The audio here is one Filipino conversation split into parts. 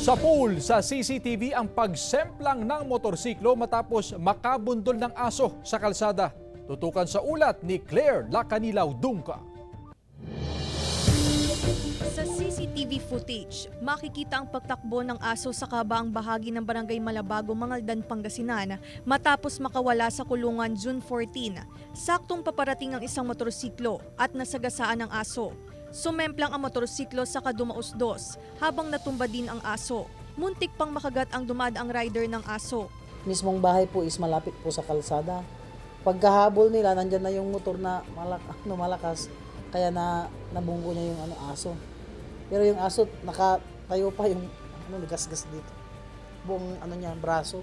Sa pool sa CCTV ang pagsemplang ng motorsiklo matapos makabundol ng aso sa kalsada. Tutukan sa ulat ni Claire Lacanilaw Dungka. Sa CCTV footage, makikita ang pagtakbo ng aso sa kabaang bahagi ng Barangay Malabago, Mangaldan, Pangasinan matapos makawala sa kulungan June 14. Saktong paparating ng isang motorsiklo at nasagasaan ng aso. Sumemplang ang motorsiklo sa kadumausdos habang natumba din ang aso. Muntik pang makagat ang dumadaang rider ng aso. Mismong bahay po is malapit po sa kalsada. Pagkahabol nila, nandyan na yung motor na malakas, kaya nabunggo niya yung aso. Pero yung aso, nakatayo pa yung gas-gas dito. Buong niya, braso.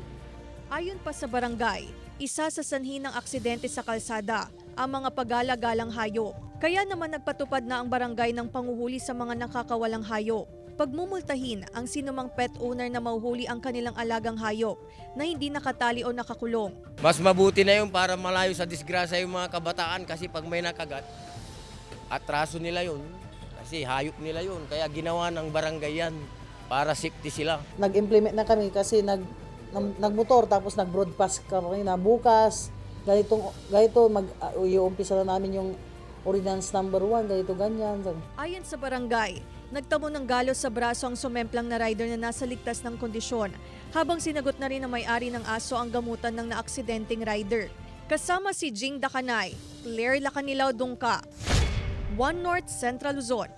Ayon pa sa barangay, isa sa sanhi ng aksidente sa kalsada ang mga pagala-galang hayop. Kaya naman nagpatupad na ang barangay ng panguhuli sa mga nakakawalang hayop. Pagmumultahin ang sinumang pet owner na mahuhuli ang kanilang alagang hayop na hindi nakatali o nakakulong. Mas mabuti na yun para malayo sa disgrasya yung mga kabataan kasi pag may nakagat, atraso nila yun kasi hayop nila yun. Kaya ginawa ng barangay yan para safety sila. Nag-implement na kami kasi nagmotor tapos nag-broadcast kami na bukas. Ganito mag-uumpisa na namin yung ordinance number 1, ganito ganyan. Ayon sa barangay, nagtamo ng galos sa braso ang sumemplang na rider na nasa ligtas ng kondisyon habang sinagot na rin ng may-ari ng aso ang gamutan ng naaksidenteng rider. Kasama si Jing Dakanay, Claire Lacanilaw Dungka, One North Central Luzon.